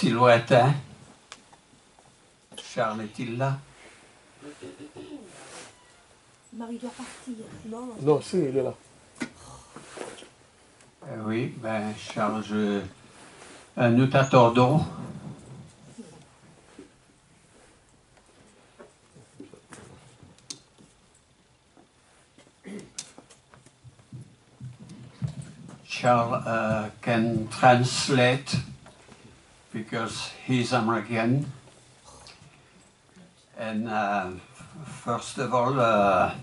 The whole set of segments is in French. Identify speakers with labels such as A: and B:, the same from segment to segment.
A: si lointain. Charles est-il là?
B: Marie doit partir. Non,
C: Non, si, il est là.
A: Oui, ben Charles, nous t'attendons. Charles can translate because he's American. And first of all,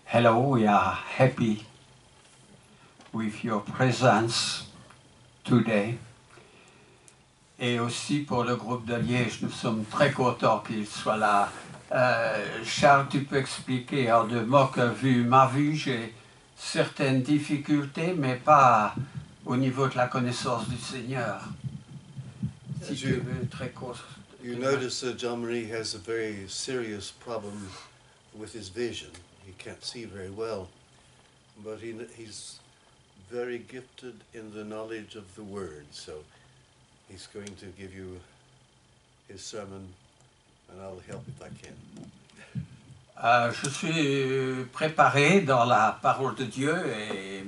A: hello, we are happy with your presence today. Et aussi pour le groupe de Liège, nous sommes très contents qu'il soit là. Charles, tu peux expliquer en deux mots que vu ma vue, j'ai certaines difficultés, mais pas au niveau de la connaissance du Seigneur. Si tu veux, très court.
D: You notice that Jean-Marie has a very serious problem with his vision. He can't see very well, but he's very gifted in the knowledge of the Word, so he's going to give you his sermon, and I'll help if I can.
A: Je suis préparé dans la parole de Dieu et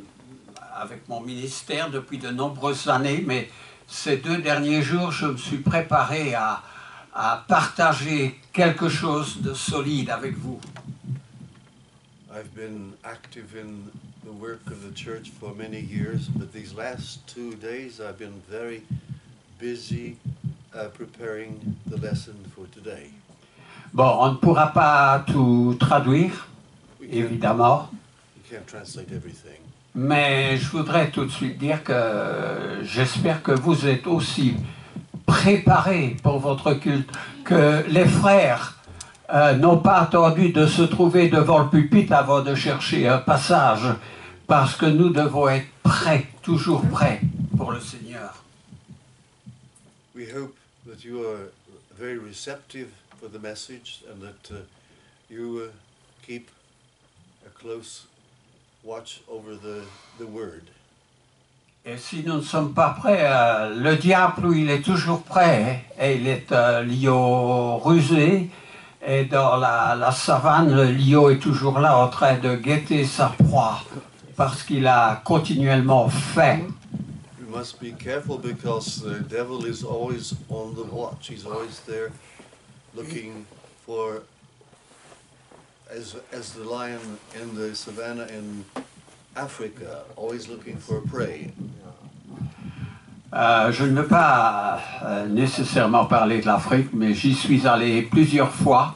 A: avec mon ministère depuis de nombreuses années, mais ces 2 derniers jours, je me suis préparé à partager quelque chose de solide avec vous.
D: I've been active in the work of the church for many years, but these last 2 days I've been very busy preparing the lesson for today.
A: Bon, on ne pourra pas tout traduire, évidemment,
D: You can't translate everything.
A: mais je voudrais tout de suite dire que j'espère que vous êtes aussi préparés pour votre culte, que les frères n'ont pas attendu de se trouver devant le pupitre avant de chercher un passage, parce que nous devons être prêts, toujours prêts pour le Seigneur.
D: We hope that you are very receptive for the message and that you keep a close watch over the word.
A: Et si nous ne sommes pas prêts, le diable, lui, il est toujours prêt, hein, et il est un lion rusé, et dans la savane, le lion est toujours là en train de guetter sa proie, parce qu'il a continuellement faim.
D: You must be careful because the devil is always on the watch. He's always there looking for, as the lion in the savannah in Africa, always looking for prey.
A: Je ne veux pas nécessairement parler de l'Afrique, mais j'y suis allé plusieurs fois.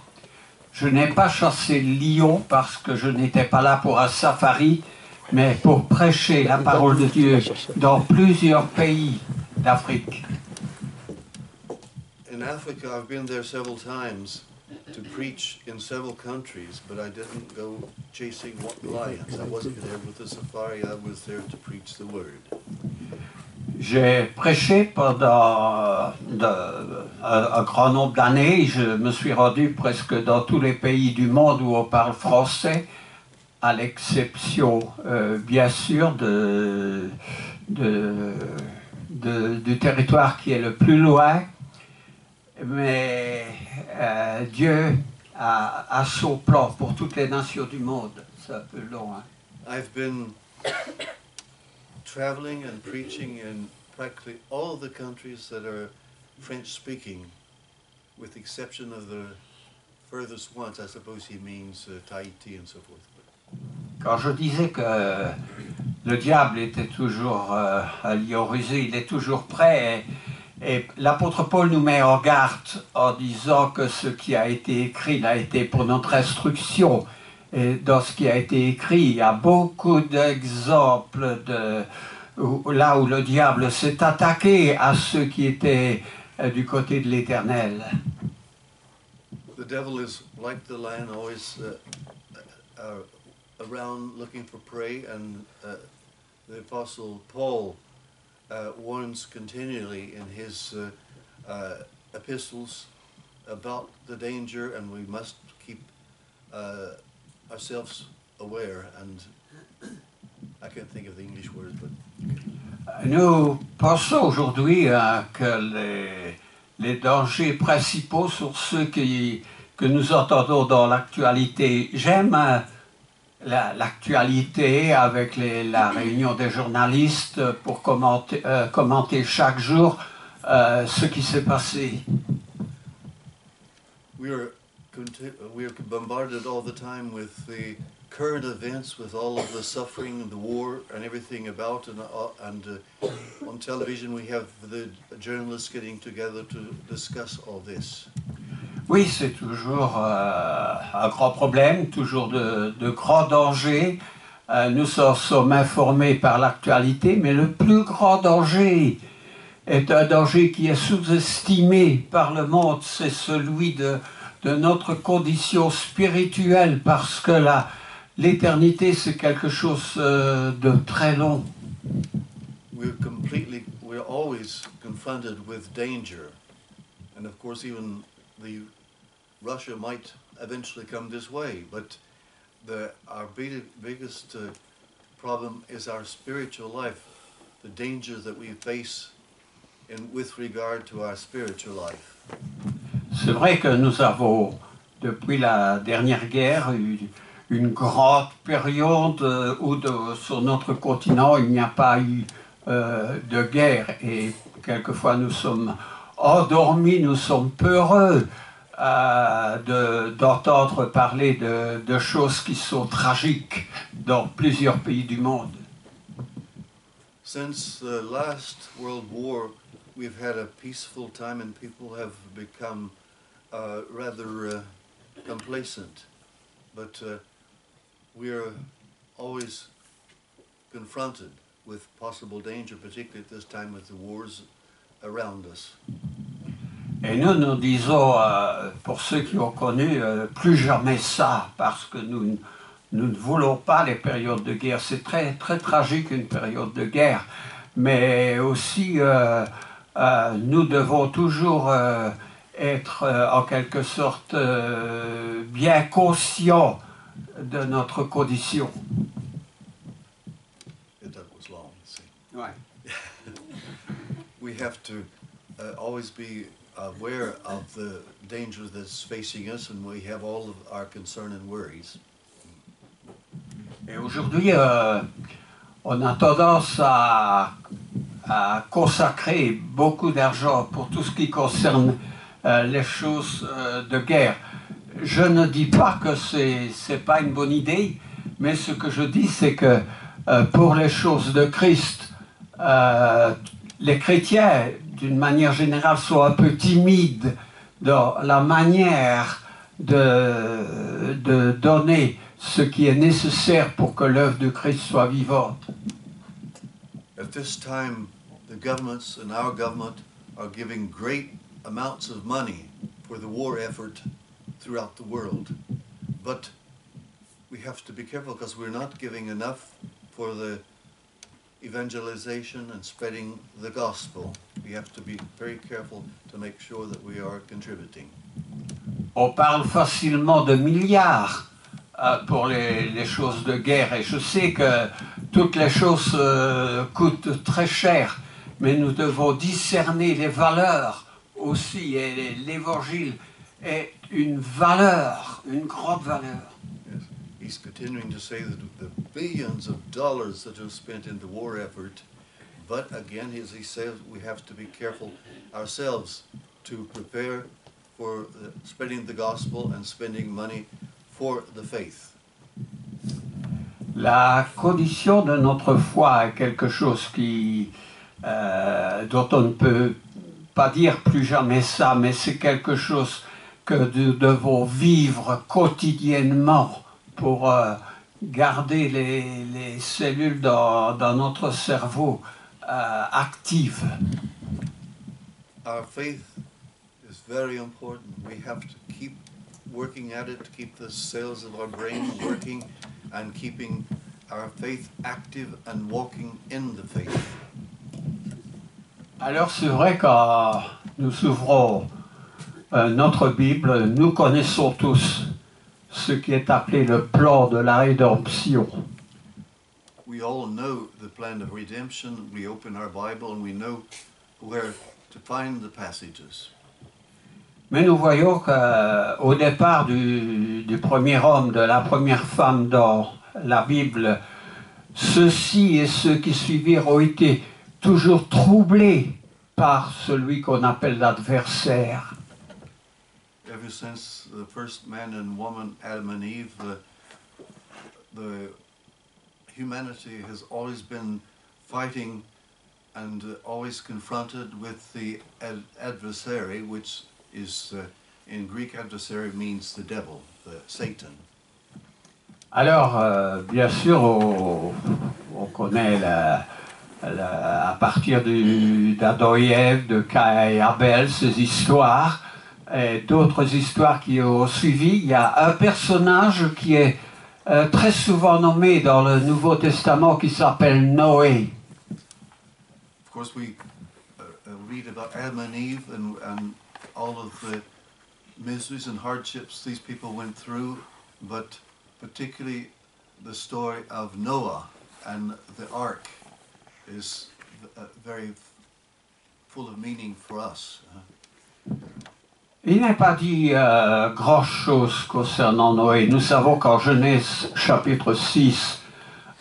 A: Je n'ai pas chassé le lion parce que je n'étais pas là pour un safari, mais pour prêcher la parole de Dieu dans plusieurs pays d'Afrique.
D: In Africa, I've been there several times to preach in several countries, but I didn't go chasing lions. I wasn't there with the safari, I was there to preach the word.
A: J'ai prêché pendant un grand nombre d'années. Je me suis rendu presque dans tous les pays du monde où on parle français, à l'exception, bien sûr, du territoire qui est le plus loin. Mais Dieu a son plan pour toutes les nations du monde. C'est un peu long. Hein?
D: I've been traveling and preaching in practically all the countries that are French-speaking, with the exception of the furthest ones. I suppose he means Tahiti and so forth.
A: Quand je disais que le diable était toujours un lion rusé, il est toujours prêt. Et l'apôtre Paul nous met en garde en disant que ce qui a été écrit l'a été pour notre instruction. Et dans ce qui a été écrit, il y a beaucoup d'exemples là où le diable s'est attaqué à ceux qui étaient du côté de l'Éternel.
D: The devil is like the lion, always around looking for prey, and the Apostle Paul warns continually in his epistles about the danger, and we must keep ourselves aware. And I can't think of the English word, but
A: Nous pensons aujourd'hui que les dangers principaux sont ceux que nous entendons dans l'actualité. J'aime l'actualité avec la réunion des journalistes pour commenter chaque jour ce qui s'est passé.
D: We are bombarded all the time with the current events, with all of the suffering and the war and everything about, and on television we have the journalists getting together to discuss all this.
A: Oui, c'est toujours un grand problème, toujours de grands dangers. Nous sommes informés par l'actualité, mais le plus grand danger est un danger qui est sous-estimé par le monde, c'est celui de notre condition spirituelle, parce que l'éternité, c'est quelque chose de très long.
D: We're always confronted with danger, and of course even Russia might eventually come this way, but our biggest problem is our spiritual life, the dangers that we face with regard to our spiritual life.
A: C'est vrai que nous avons, depuis la dernière guerre, eu une grande période où sur notre continent il n'y a pas eu de guerre, et quelquefois nous sommes endormis, nous sommes peureux d'entendre parler de choses qui sont tragiques dans plusieurs pays du monde.
D: Since the last World War, we've had a peaceful time and people have become rather complacent, but we are always confronted with possible danger, particularly at this time with the wars around us.
A: Et nous disons, pour ceux qui ont connu, plus jamais ça, parce que nous ne voulons pas les périodes de guerre. C'est très, très tragique une période de guerre, mais aussi nous devons toujours être en quelque sorte bien conscients de notre condition.
D: That was long, see.
A: Ouais.
D: We have to always be aware of the danger that's facing us, and we have all of our concern and worries.
A: Et aujourd'hui, on a tendance à consacrer beaucoup d'argent pour tout ce qui concerne les choses de guerre. Je ne dis pas que c'est pas une bonne idée, mais ce que je dis, c'est que pour les choses de Christ, les chrétiens, d'une manière générale, sont un peu timides dans la manière de donner ce qui est nécessaire pour que l'œuvre de Christ soit vivante.
D: At this time, the governments and our government are giving great amounts of money for the war effort throughout the world. But we have to be careful because we're not giving enough for the evangelization and spreading the gospel. We have to be very careful to make sure that we are contributing.
A: On parle facilement de milliards pour les choses de guerre, et je sais que toutes les choses coûtent très cher, mais nous devons discerner les valeurs aussi, et l'évangile est une valeur, une grande valeur.
D: Yes. He's continuing to say that the billions of dollars that are spent in the war effort, but again, as he says, we have to be careful ourselves to prepare for spreading the gospel and spending money for the faith.
A: La condition de notre foi est quelque chose dont on ne peut pas dire plus jamais ça, mais c'est quelque chose que nous devons vivre quotidiennement pour garder les cellules dans notre cerveau actives.
D: Our faith is very important. We have to keep working at it, to keep the cells of our brain working and keeping our faith active and walking in the faith.
A: Alors c'est vrai que nous ouvrons notre Bible, nous connaissons tous ce qui est appelé le plan de la rédemption.
D: we all know the plan of redemption. We open our Bible and we know where to find the passages.
A: Mais nous voyons qu'au départ du premier homme, de la première femme dans la Bible, ceux-ci et ceux qui suivirent ont été toujours troublés par celui qu'on appelle l'adversaire.
D: Ever since the first man and woman, Adam and Eve, the humanity has always been fighting and always confronted with the adversary, which is, in Greek, adversary means the devil, Satan.
A: Alors, bien sûr, on connaît à partir d'Adam et Ève, de Caïn et Abel, ces histoires, et d'autres histoires qui ont suivi. Il y a un personnage qui est très souvent nommé dans le Nouveau Testament qui s'appelle Noé.
D: Of course, we read about Adam and Eve and all of the miseries and hardships these people went through, but particularly the story of Noah and the ark is very full of meaning for us.
A: Il n'est pas dit grand-chose concernant Noé. Nous savons qu'en Genèse chapitre 6,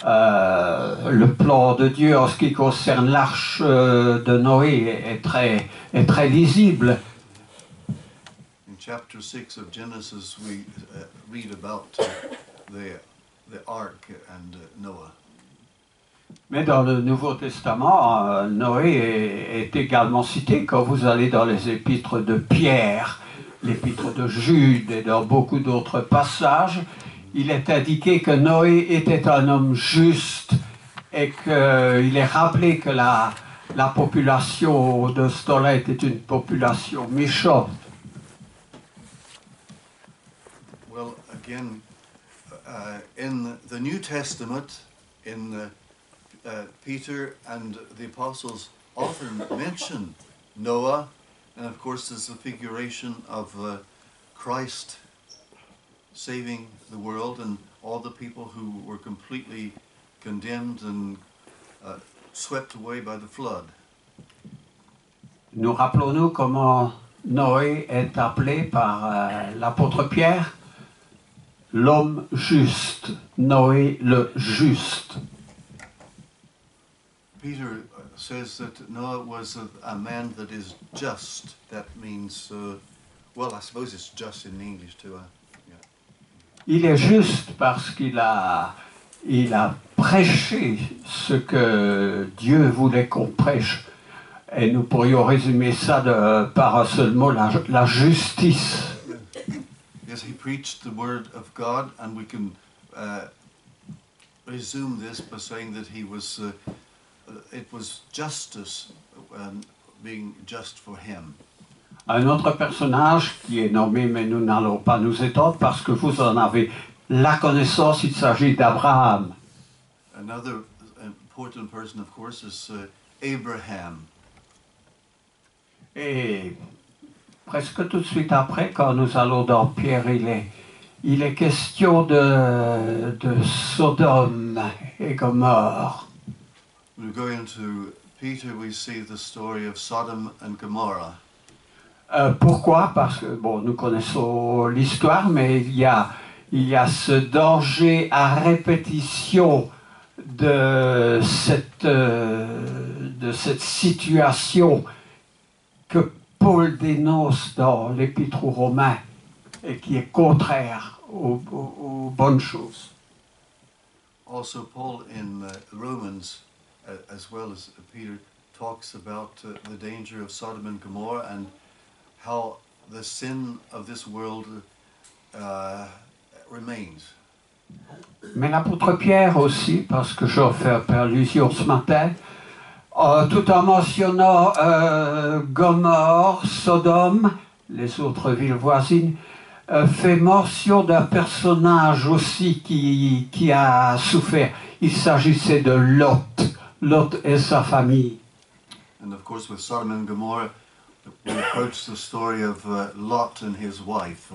A: le plan de Dieu en ce qui concerne l'arche de Noé est très lisible.
D: In chapter 6 of Genesis, we read about the ark and Noah.
A: Mais dans le Nouveau Testament, Noé est également cité quand vous allez dans les épîtres de Pierre, l'épître de Jude et dans beaucoup d'autres passages. Il est indiqué que Noé était un homme juste et qu'il est rappelé que la population de ce temps-là était une population méchante.
D: Well, again, in the New Testament, in Peter and the apostles often mention Noah, and of course there's the figuration of Christ saving the world and all the people who were completely condemned and swept away by the flood.
A: Nous rappelons-nous comment Noé est appelé par l'apôtre Pierre, l'homme juste, Noé le juste.
D: Peter says that Noah was a man that is just. That means, well, I suppose it's just in English too. Yeah.
A: Il est juste parce qu'il a prêché ce que Dieu voulait qu'on prêche. Et nous pourrions résumer ça par un seul mot, la justice.
D: Yes, he preached the word of God, and we can resume this by saying that he was. It was justice, being just for him.
A: Un autre personnage qui est nommé, mais nous n'allons pas nous étendre parce que vous en avez la connaissance, il s'agit d'Abraham.
D: Another important person, of course, is Abraham.
A: Et presque tout de suite après, quand nous allons dans Pierre, il est question de Sodome et Gomorrhe.
D: When we go into Peter, we see the story of Sodom and Gomorrah.
A: Pourquoi? Parce que, bon, nous connaissons l'histoire, mais il y a ce danger à répétition de cette situation que Paul dénonce dans l'Épître aux Romains et qui est contraire aux bonnes choses.
D: Also, Paul in Romans, as well as Peter, talks about the danger of Sodom and Gomorrah and how the sin of this world remains.
A: Mais l'apôtre Pierre aussi, parce que j'en fais un peu allusion ce matin, tout en mentionnant Gomorrhe, Sodome, les autres villes voisines, fait mention d'un personnage aussi qui a souffert. Il s'agissait de Lot et sa famille.
D: And of course with Sodom and Gomorrah, we approach the story of Lot and his wife,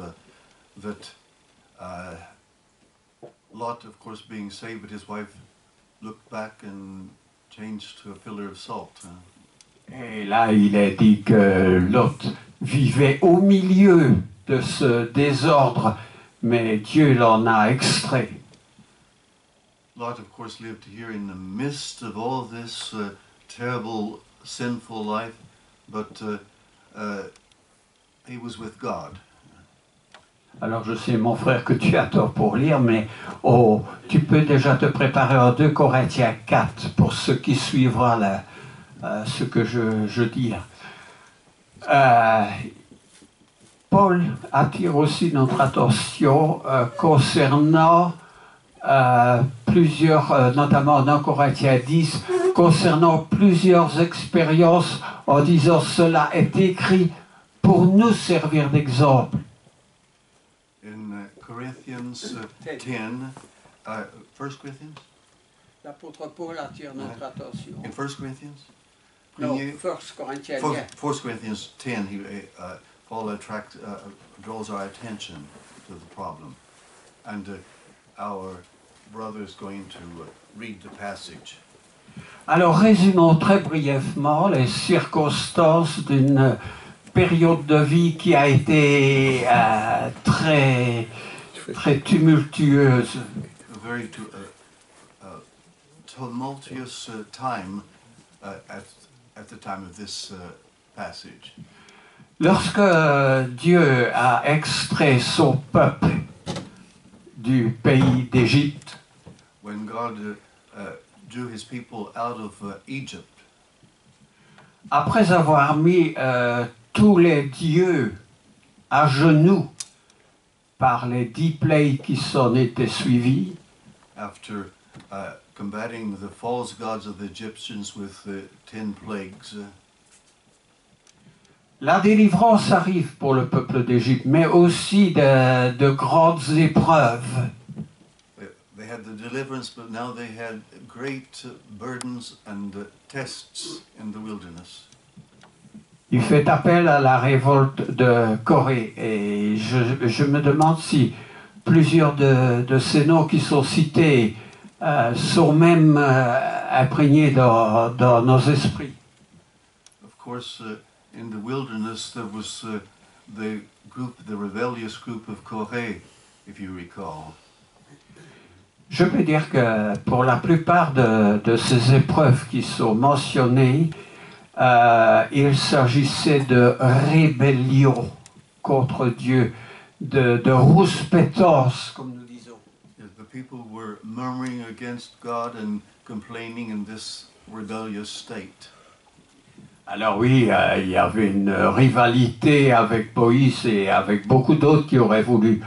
D: Lot, of course, being saved, but his wife looked back and changed to a pillar of salt.
A: Et là, il est dit que Lot vivait au milieu de ce désordre, mais Dieu l'en a extrait.
D: Lot, of course, lived here in the midst of all this terrible, sinful life, but he was with God.
A: Alors je sais, mon frère, que tu as tort pour lire, mais tu peux déjà te préparer en 2 Corinthiens 4 pour ce qui suivra ce que je dis là. Paul attire aussi notre attention concernant plusieurs, notamment en 1 Corinthiens 10, concernant plusieurs expériences en disant cela est écrit pour nous servir d'exemple.
D: In Corinthians 10, 1 Corinthians?
A: L'apôtre Paul attire notre attention.
D: In 1 Corinthians?
A: No, 1 Corinthians 10.
D: 1 Corinthians 10, Paul draws our attention to the problem. And our brother is going to read the passage.
A: Alors résumons très brièvement les circonstances d'une période de vie qui a été très tumultueuse.
D: A very tumultuous time at the time of this passage.
A: Lorsque Dieu a extrait son peuple du pays d'Égypte,
D: When God drew his people out of Egypt,
A: après avoir mis tous les dieux à genoux par les 10 plaies qui s'en étaient suivies,
D: after combating the false gods of the Egyptians with 10 plagues,
A: la délivrance arrive pour le peuple d'Égypte, mais aussi de grandes épreuves.
D: they had the deliverance, but now they had great burdens and tests in the wilderness.
A: Il fait appel à la révolte de Corée et je me demande si plusieurs de ces noms qui sont cités sont même imprégnés dans nos esprits.
D: Of course, in the wilderness there was the rebellious group of Koré, if you recall.
A: Je peux dire que pour la plupart de ces épreuves qui sont mentionnées, il s'agissait de rébellion contre Dieu, de rouspétance, comme nous disons.
D: The people were murmuring against God and complaining in this rebellious state.
A: Alors oui, il y avait une rivalité avec Moïse et avec beaucoup d'autres qui auraient voulu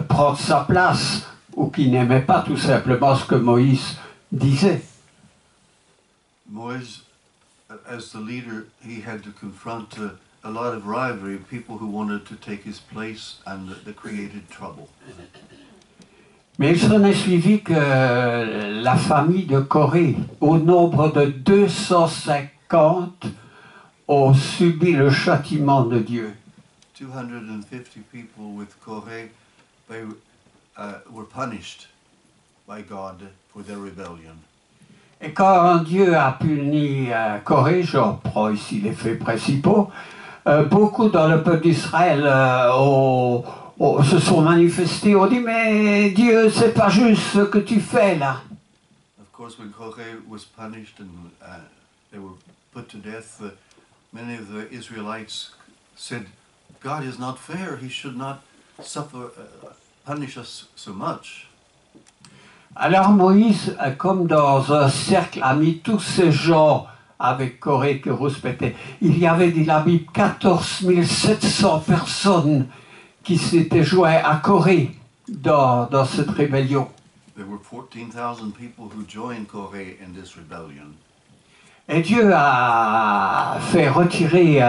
A: prendre sa place ou qui n'aimaient pas tout simplement ce que Moïse disait.
D: Moïse, as the leader, he had to confront a lot of rivalry, people who wanted to take his place and that created trouble.
A: Mais il s'en est suivi que la famille de Corée, au nombre de 250, ont subi le châtiment de Dieu.
D: 250 people with Koré, they were punished by God for their rebellion.
A: Et quand Dieu a puni Corée, je reprends ici les faits principaux, beaucoup dans le peuple d'Israël se sont manifestés, ont dit mais Dieu, c'est pas juste ce que tu fais là.
D: Of course, when Koré was punished and they were put to death, many of the Israelites said, God is not fair, he should not punish us so much.
A: Alors Moïse, comme dans un cercle, a mis tous ces gens avec Corée qui rouspétaient. Il y avait, dit la Bible, 14 700 personnes qui s'étaient joints à Corée dans cette rébellion.
D: There were 14,000 people who joined Koré in this rebellion.
A: Et Dieu a fait retirer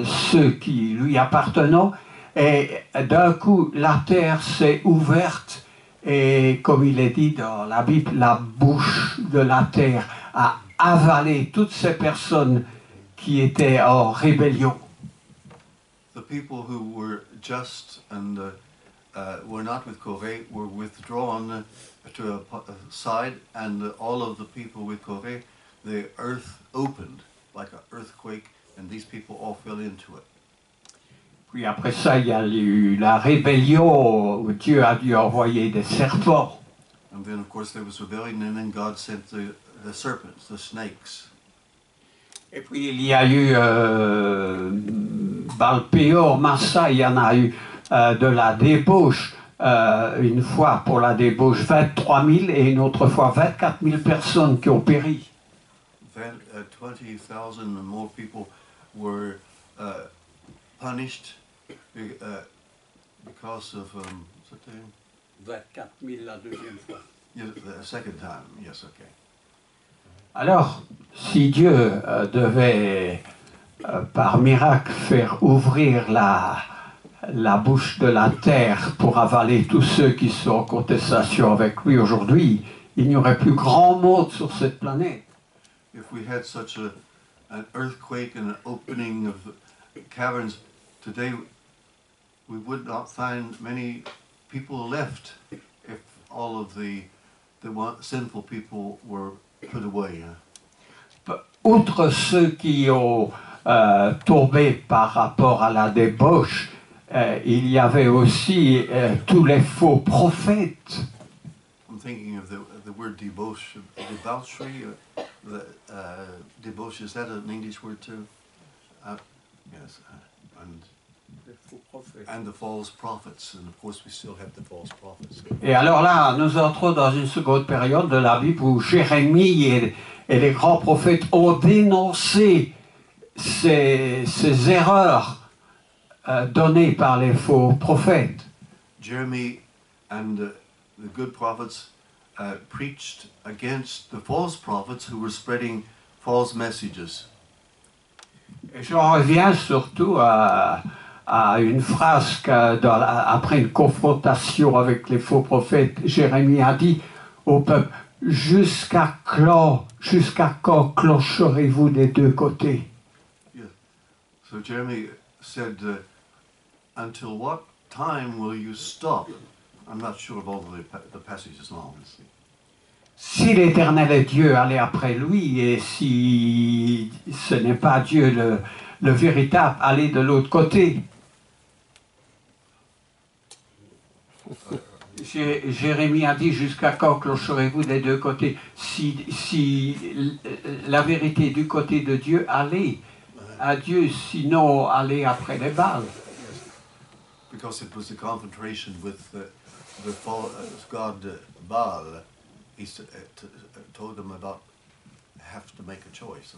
A: ceux qui lui appartenaient et d'un coup la terre s'est ouverte et comme il est dit dans la Bible, la bouche de la terre a avalé toutes ces personnes qui étaient en rébellion.
D: The people who were just and were not with Corée were withdrawn to a side, and all of the people with Corée, the earth opened like an earthquake, and these people all fell into it.
A: Puis après ça, il y a eu la rébellion où Dieu a dû envoyer des serpents.
D: And then, of course, there was rebellion, and then God sent the serpents, the snakes.
A: Et puis il y a eu Baal-Péor, Massa, il y en a eu de la débauche. Une fois pour la débauche 23 000 et une autre fois 24 000 personnes qui ont péri.
D: 20,000 and more people were punished because of
A: 24 000 la deuxième fois.
D: yeah, the second time. Yes, okay.
A: Alors, si Dieu devait par miracle faire ouvrir la bouche de la terre pour avaler tous ceux qui sont en contestation avec lui aujourd'hui, il n'y aurait plus grand monde sur cette planète.
D: If we had such an earthquake and an opening of caverns today, we would not find many people left if all of the sinful people were put away.
A: Outre ceux qui ont tombé par rapport à la débauche, il y avait aussi tous les faux prophètes.
D: I'm thinking of the word debauchery. Debauch, is that an English word too? Yes. And the false prophets. And of course we still have the false prophets.
A: Et alors là, nous entrons dans une seconde période de la Bible où Jérémie et les grands prophètes ont dénoncé ces erreurs données par les faux prophètes.
D: Jeremy and the good prophets preached against the false prophets who were spreading false messages.
A: Et j'en reviens surtout à une phrase après une confrontation avec les faux prophètes, Jérémie a dit au peuple: jusqu'à quand clocherez-vous des deux côtés?
D: Yeah. So Jeremy said, until what time will you stop? I'm not sure of all the passages now.
A: Si l'Éternel est Dieu, allez après lui, et si ce n'est pas Dieu le véritable, allez de l'autre côté. Jérémie a dit: jusqu'à quand clocherez-vous des deux côtés? Si la vérité est du côté de Dieu, allez à Dieu, sinon allez après les Baals.
D: Because it was a confrontation with the false god Baal. He told them about have to make a choice.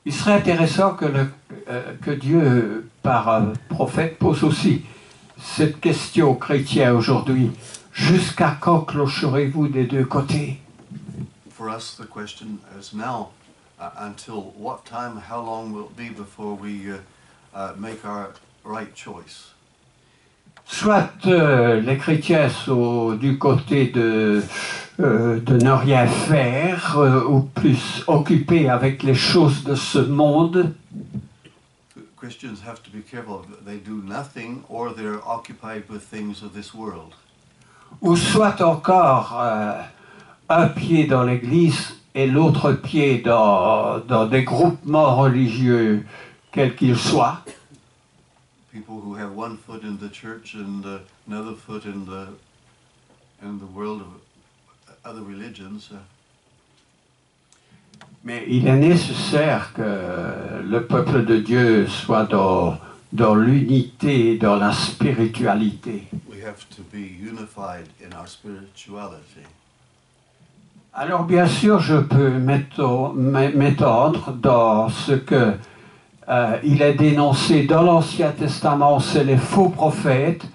A: Il serait intéressant que Dieu, par prophète, pose aussi cette question aux chrétiens aujourd'hui: jusqu'à quand clocherez-vous des deux côtés?
D: For us, the question is now, until what time, how long will it be before we make our right choice?
A: Soit les chrétiens sont du côté de ne rien faire, ou plus occupés avec les choses de ce monde.
D: Christians have to be careful. They do nothing, or they're occupied with things of this world.
A: Ou soit encore un pied dans l'église et l'autre pied dans des groupements religieux, quels qu'ils soient.
D: People who have one foot in the church and another foot in the world of other religions.
A: Mais il est nécessaire que le peuple de Dieu soit dans l'unité, dans la spiritualité.
D: We have to be unified in our spirituality.
A: Alors bien sûr, je peux m'étendre dans ce que il est dénoncé dans l'Ancien Testament, c'est les faux prophètes,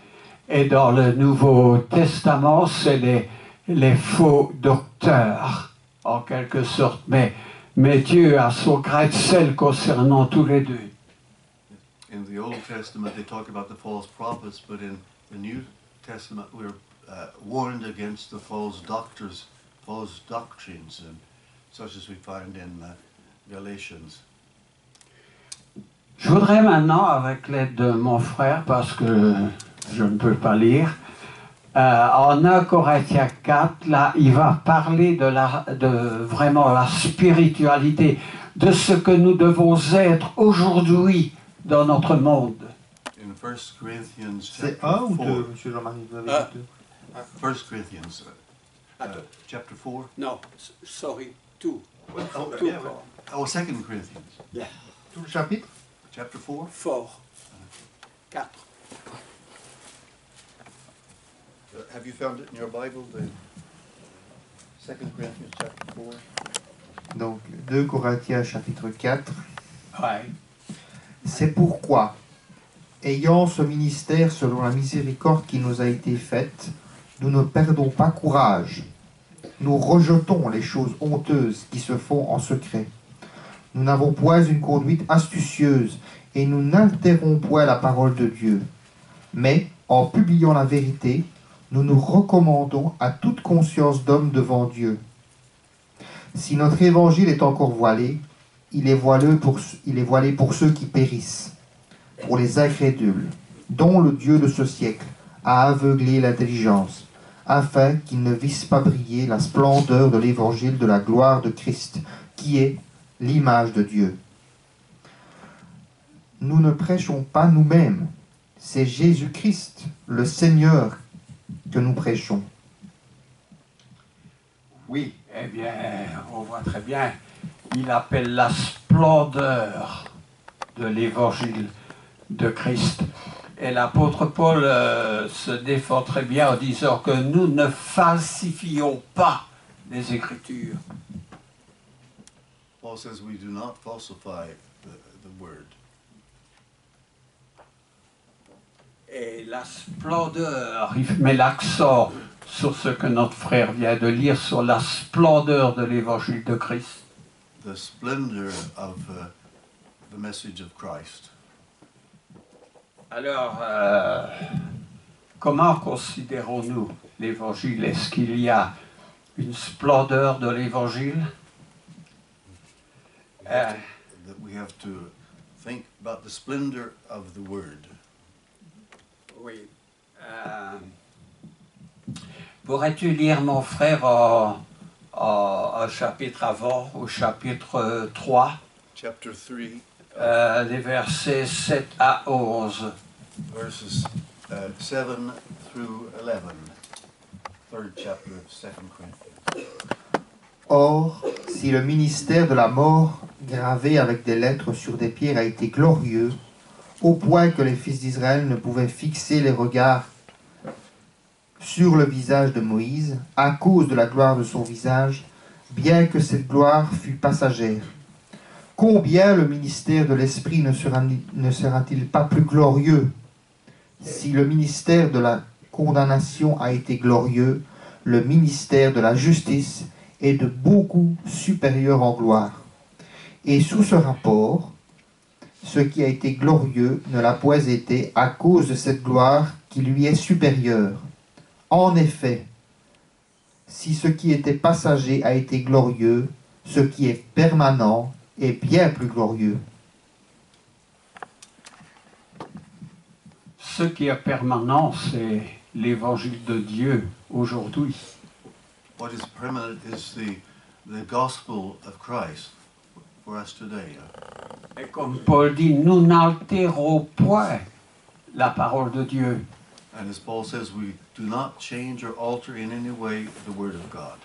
A: et dans le Nouveau Testament, c'est les faux docteurs, en quelque sorte. Mais Dieu a son grain de sel concernant tous les deux.
D: In the Old Testament, they talk about the false prophets, but in the New Testament, we're warned against the false doctors, false doctrines, and such as we find in Galatians.
A: Je voudrais maintenant, avec l'aide de mon frère, parce que je ne peux pas lire. En 1 Corinthiens 4, là, il va parler de vraiment la spiritualité, de ce que nous devons être aujourd'hui dans notre monde.
D: In 1 Corinthians
C: C'est
D: chapter
C: 1 ou
D: 4.
C: 2, monsieur Jean-Marie? Vous avez
A: Ah.
C: dit 2.
D: 1 Corinthians chapter 4.
A: Non, sorry, tout.
C: Tout.
D: Oh, 2 Corinthians
C: Tout le chapitre?
D: chapter 4.
A: Fort. 4.
D: Have you found it in your Bible? The 2 Corinthians chapter 4.
C: Donc, 2 Corinthiens chapitre 4.
A: Ouais.
C: C'est pourquoi, ayant ce ministère selon la miséricorde qui nous a été faite, nous ne perdons pas courage. Nous rejetons les choses honteuses qui se font en secret. Nous n'avons point une conduite astucieuse et nous n'altérons point la parole de Dieu. Mais, en publiant la vérité, nous nous recommandons à toute conscience d'homme devant Dieu. Si notre évangile est encore voilé, il est voilé pour ceux qui périssent, pour les incrédules, dont le Dieu de ce siècle a aveuglé l'intelligence, afin qu'ils ne vissent pas briller la splendeur de l'évangile de la gloire de Christ, qui est l'image de Dieu. Nous ne prêchons pas nous-mêmes, c'est Jésus-Christ, le Seigneur, que nous prêchons.
A: Oui, eh bien, on voit très bien, il appelle la splendeur de l'évangile de Christ. Et l'apôtre Paul se défend très bien en disant que nous ne falsifions pas les Écritures.
D: Paul says we do not falsify the word.
A: Et la splendeur, il met l'accent sur ce que notre frère vient de lire, sur la splendeur de l'évangile de Christ.
D: The splendor of the message of Christ.
A: Alors, comment considérons-nous l'évangile? Est-ce qu'il y a une splendeur de l'évangile?
D: That we have to think about the splendor of the word.
A: Oui. Pourrais-tu lire, mon frère, un chapitre avant, au chapitre 3,
D: Chapter 3,
A: les versets 7 à 11.
D: verses 7 through 11. Third chapter of 2 Corinthians.
C: Or, si le ministère de la mort, gravé avec des lettres sur des pierres, a été glorieux, au point que les fils d'Israël ne pouvaient fixer les regards sur le visage de Moïse, à cause de la gloire de son visage, bien que cette gloire fût passagère, combien le ministère de l'Esprit ne sera-t-il pas plus glorieux? Si le ministère de la condamnation a été glorieux, le ministère de la justice est de beaucoup supérieur en gloire. Et sous ce rapport, ce qui a été glorieux ne l'a point été à cause de cette gloire qui lui est supérieure. En effet, si ce qui était passager a été glorieux, ce qui est permanent est bien plus glorieux.
A: Ce qui est permanent, c'est l'évangile de Dieu aujourd'hui.
D: What is permanent is the gospel of Christ for us today.
A: Et comme Paul dit, nous n'altérons point la parole de Dieu.
D: And as Paul says, we do not change or alter in any way the word of God.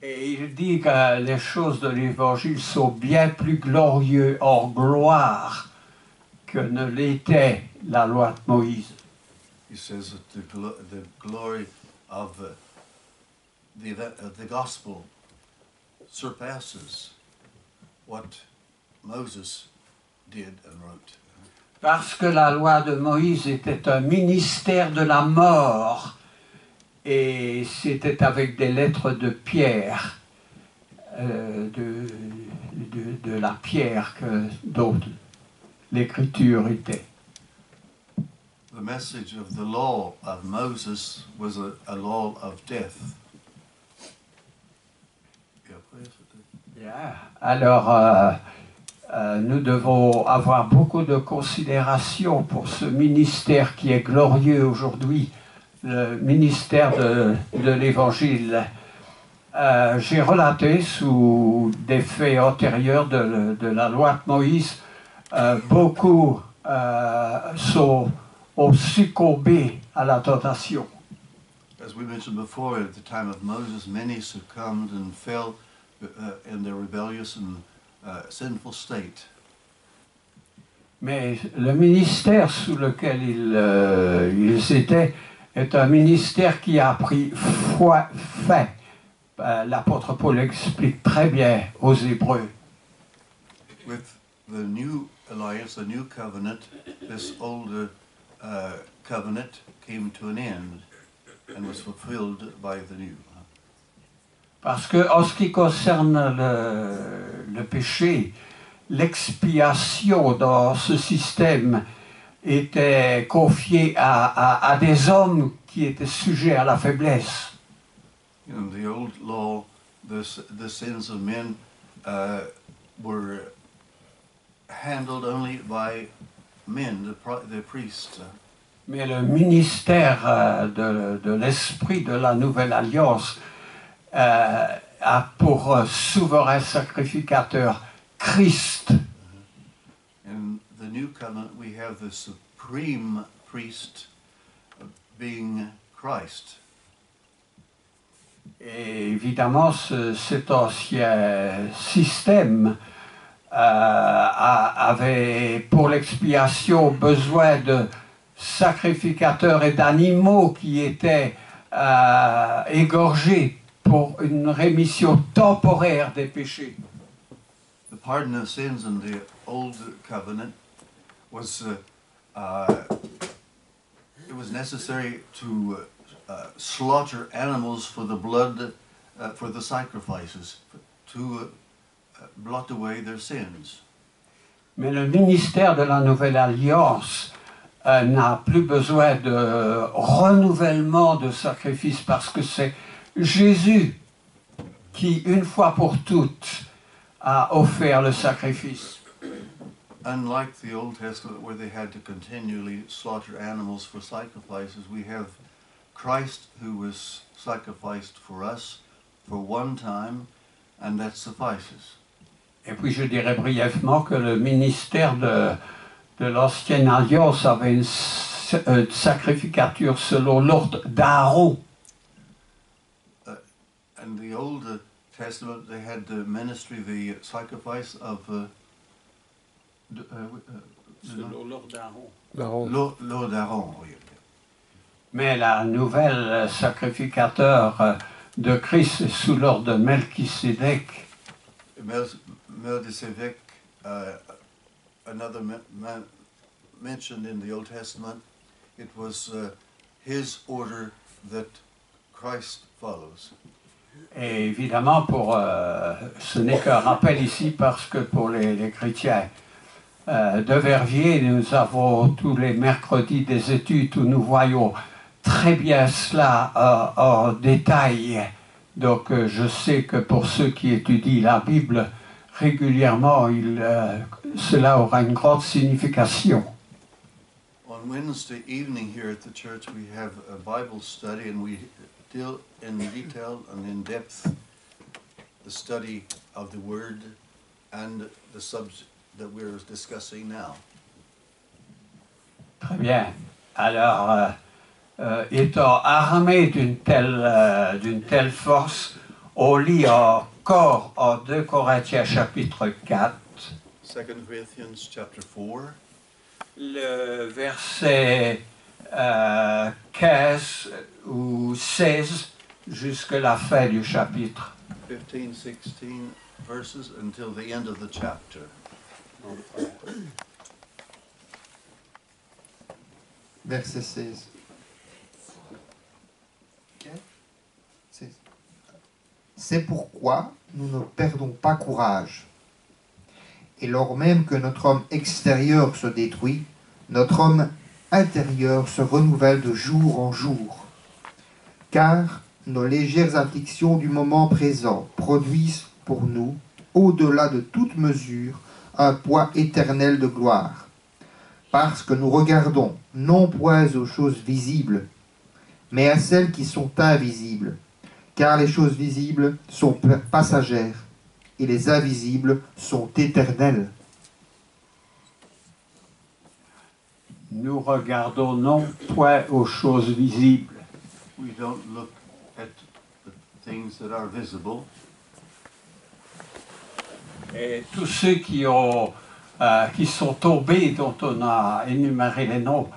A: Et il dit que les choses de l'évangile sont bien plus glorieuses en gloire que ne l'était la loi de Moïse.
D: He says that the glory of the gospel surpasses what Moses did and wrote.
A: Parce que la loi de Moïse était un ministère de la mort et c'était avec des lettres de pierre, de la pierre dont l'écriture était.
D: The message of the law of Moses was a law of death.
A: Yeah. Alors, nous devons avoir beaucoup de considération pour ce ministère qui est glorieux aujourd'hui, le ministère de l'Évangile. J'ai relaté sous des faits antérieurs de la loi de Moïse, beaucoup ont succombé à la tentation.
D: As we mentioned before, at the time of Moses, many succumbed and fell in their rebellious and sinful state.
A: Mais le ministère sous lequel ils étaient est un ministère qui a pris fin. L'apôtre Paul explique très bien aux Hébreux.
D: With the new alliance, the new covenant, this old covenant came to an end and was fulfilled by the new.
A: Parce que en ce qui concerne le péché, l'expiation dans ce système était confiée à des hommes qui étaient sujets à la faiblesse.
D: In the old law, the sins of men were handled only by men, the priests.
A: Mais le ministère de l'Esprit de la Nouvelle Alliance a pour souverain sacrificateur Christ.
D: In the new covenant, we have the supreme priest being Christ.
A: Et évidemment, cet ancien système avait pour l'expiation besoin de sacrificateurs et d'animaux qui étaient égorgés pour une rémission temporaire des péchés.
D: The pardon of sins in the old covenant was it was necessary to slaughter animals for the blood, for the sacrifices, to blot away their sins.
A: Mais le ministère de la Nouvelle Alliance n'a plus besoin de renouvellement de sacrifice parce que c'est Jésus qui, une fois pour toutes, a offert le sacrifice.
D: Unlike the Old Testament where they had to continually slaughter animals for sacrifices, we have Christ who was sacrificed for us for one time, and that suffices.
A: Et puis je dirais brièvement que le ministère de l'Ancienne Alliance avait une sacrificature selon l'ordre d'Aaron.
D: In the Old Testament, they had the ministry, the sacrifice of
A: Selon l'ordre d'Aaron.
D: l'ordre d'Aaron. Oui.
A: Mais la nouvelle sacrificateur de Christ est sous l'ordre de Melchisédek.
D: Melchizedek, another man mentioned in the Old Testament, it was his order that Christ follows.
A: Et évidemment, ce n'est qu'un rappel ici parce que pour les chrétiens de Verviers, nous avons tous les mercredis des études où nous voyons très bien cela en détail. Donc je sais que pour ceux qui étudient la Bible régulièrement, cela aura une grande signification.
D: On Wednesday evening here at the church, we have a Bible study, and we deal in detail and in depth the study of the Word and the subject that we're discussing now.
A: Très bien. Alors, étant armé d'une telle force, on lit encore en 2 Corinthiens chapitre 4,
D: 2 Corinthians chapter 4,
A: le verset 15 ou 16 jusqu'à la fin du chapitre.
D: 15, 16 verses until the end of the chapter.
C: Verset 16. C'est pourquoi nous ne perdons pas courage. Et lors même que notre homme extérieur se détruit, notre homme intérieur se renouvelle de jour en jour. Car nos légères afflictions du moment présent produisent pour nous, au-delà de toute mesure, un poids éternel de gloire. Parce que nous regardons non point aux choses visibles, mais à celles qui sont invisibles. Car les choses visibles sont passagères et les invisibles sont éternelles.
A: Nous regardons non point aux choses visibles.
D: We don't look at the things that are visible.
A: Et tous ceux qui sont tombés, dont on a énuméré les noms,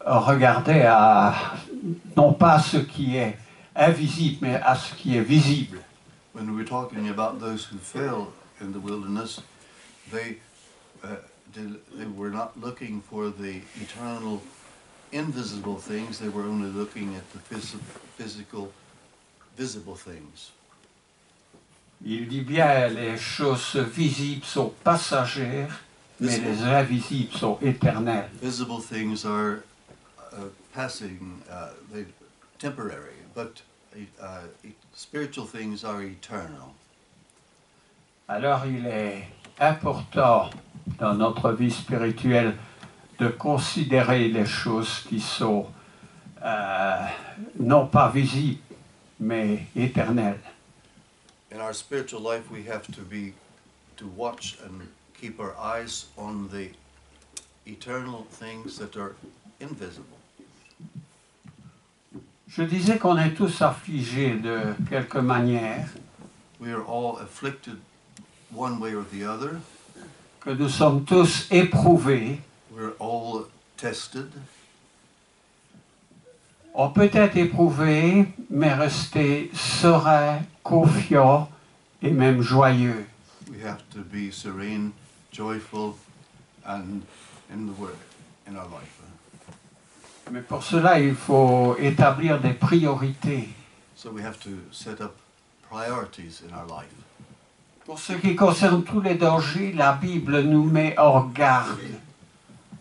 A: regardaient non pas à ce qui est invisible, mais à ce qui est visible.
D: When we're talking about those who fell in the wilderness, they were not looking for the eternal, invisible things. They were only looking at the physical, visible things.
A: Il dit bien, les choses visibles sont passagères, mais les invisibles sont éternelles.
D: Visible things are passing, they're temporary, but spiritual things are eternal.
A: Alors il est important dans notre vie spirituelle de considérer les choses qui sont non pas visibles, mais éternelles.
D: In our spiritual life, we have to watch and keep our eyes on the eternal things that are invisible.
A: Je disais qu'on est tous affligés de quelque manière,
D: We are all afflicted one way or the other.
A: que nous sommes tous éprouvés.
D: We're all tested.
A: On peut être éprouvé, mais rester serein, confiant et même joyeux.
D: We have to be serene, joyful, and in our life.
A: Mais pour cela, il faut établir des priorités.
D: So we have to set up priorities in our life.
A: Pour ce qui concerne tous les dangers, la Bible nous met en garde.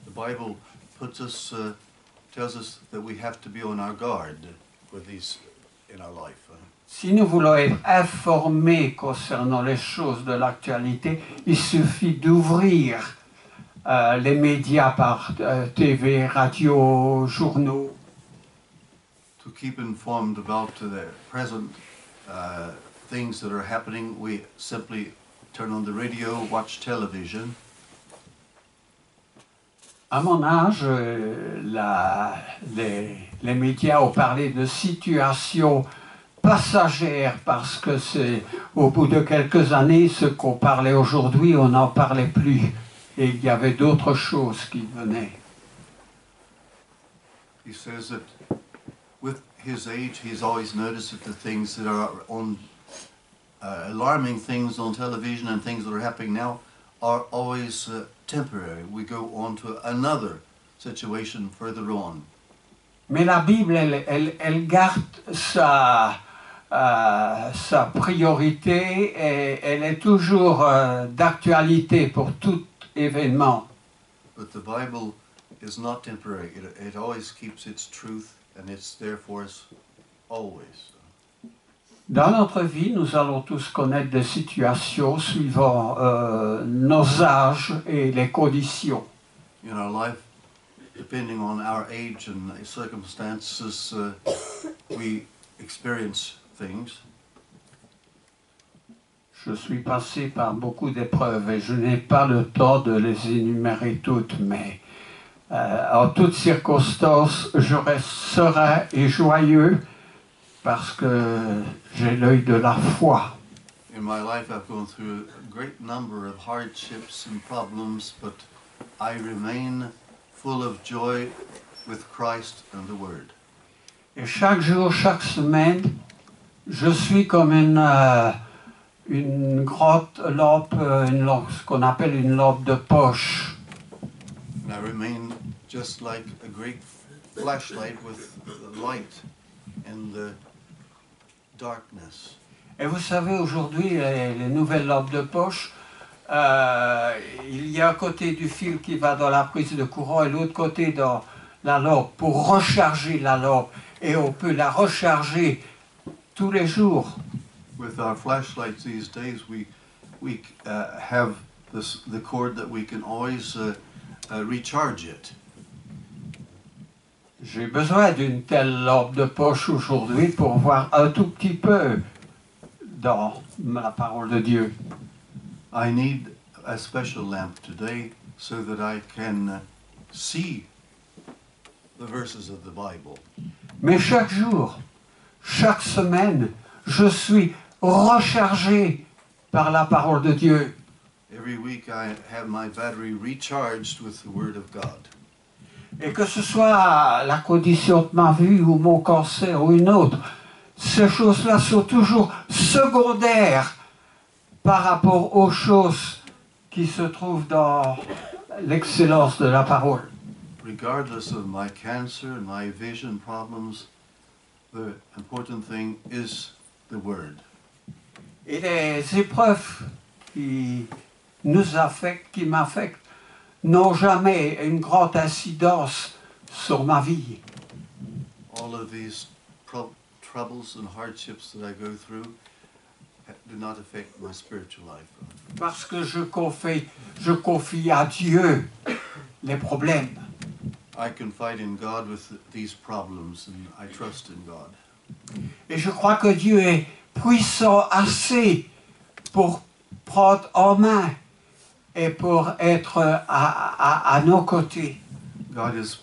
D: The Bible tells us that we have to be on our guard for these in our life.
A: Si nous voulons être informés concernant les choses de l'actualité, il suffit d'ouvrir les médias par TV, radio, journaux.
D: To keep informed about the present things that are happening, we simply turn on the radio, watch television.
A: À mon âge, les médias ont parlé de situations passagères parce que c'est au bout de quelques années, ce qu'on parlait aujourd'hui, on n'en parlait plus. Et il y avait d'autres choses qui venaient.
D: He says that with his age, he's always noticed that the things that are on alarming things on television and things that are happening now are always temporary. We go on to another situation further on.
A: Mais la Bible, elle garde sa priorité et elle est toujours d'actualité pour tout événement.
D: But the Bible is not temporary. It always keeps its truth and it's there for us always.
A: Dans notre vie, nous allons tous connaître des situations suivant nos âges et les conditions.
D: In our life, depending on our age and circumstances, we experience things.
A: Je suis passé par beaucoup d'épreuves et je n'ai pas le temps de les énumérer toutes, mais en toutes circonstances, je reste serein et joyeux parce que j'ai l'œil de la foi.
D: In my life, I've gone through a great number of hardships and problems, but I remain full of joy with Christ and the Word.
A: Et chaque jour, chaque semaine, je suis comme une grande lampe, ce qu'on appelle une lampe de poche.
D: And I remain just like a great flashlight with the light in the darkness.
A: Et vous savez, aujourd'hui, les nouvelles lampes de poche, il y a un côté du fil qui va dans la prise de courant et l'autre côté dans la lampe pour recharger la lampe. Et on peut la recharger tous les jours.
D: With our flashlights these days, we have the cord that we can always recharge it.
A: J'ai besoin d'une telle lampe de poche aujourd'hui pour voir un tout petit peu dans la parole de Dieu.
D: I need a special lamp today so that I can see the verses of the Bible.
A: Mais chaque jour, chaque semaine, je suis rechargé par la parole de Dieu.
D: Every week I have my battery recharged with the Word of God.
A: Et que ce soit la condition de ma vue ou mon cancer ou une autre, ces choses-là sont toujours secondaires par rapport aux choses qui se trouvent dans l'excellence de la parole.
D: Regardless of my cancer and my vision problems, the important thing is the Word.
A: Et les épreuves qui nous affectent, qui m'affectent, n'ont jamais une grande incidence sur ma vie.
D: All of these troubles and hardships that I go through do not affect my spiritual life.
A: Parce que je confie à Dieu les problèmes.
D: I confide in God with these problems and I trust in God.
A: Et je crois que Dieu est puissant assez pour prendre en main et pour être à nos côtés.
D: God is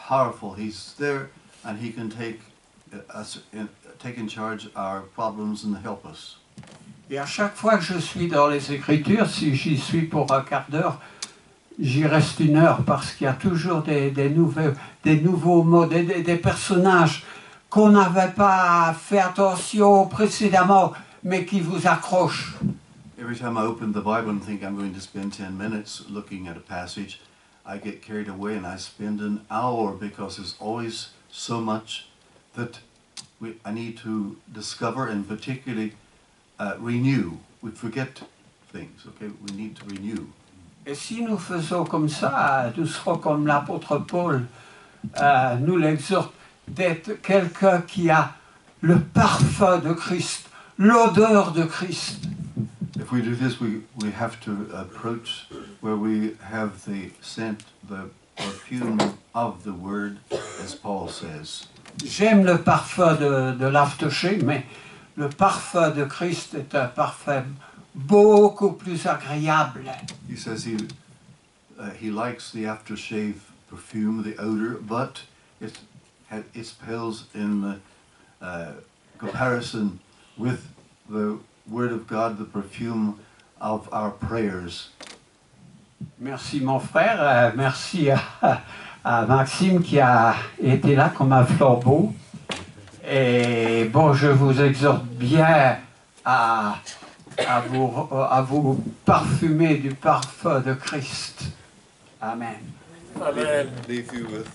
D: powerful. He's there and He can take in charge our problems and help us.
A: Et à chaque fois que je suis dans les Écritures, si j'y suis pour un quart d'heure, j'y reste une heure parce qu'il y a toujours des nouveaux mots, des personnages qu'on n'avait pas fait attention précédemment, mais qui vous accrochent.
D: Every time I open the Bible and think I'm going to spend 10 minutes looking at a passage, I get carried away and I spend an hour because there's always so much that I need to discover and particularly renew. We forget things, okay? We need to renew.
A: Et si nous faisons comme ça, nous serons comme l'apôtre Paul nous l'exhorte, d'être quelqu'un qui a le parfum de Christ, l'odeur de Christ.
D: If we do this, we have to approach where we have the scent, the perfume of the Word, as Paul says.
A: J'aime le parfum de l'aftershave, mais le parfum de Christ est un parfum beaucoup plus agréable.
D: He says he likes the aftershave perfume, the odor, but it pales in comparison with the Word of God, the perfume of our prayers.
A: Merci mon frère, merci à Maxime qui a été là comme un flambeau. Et bon, je vous exhorte bien à vous parfumer du parfum de Christ. Amen.
D: Leave you with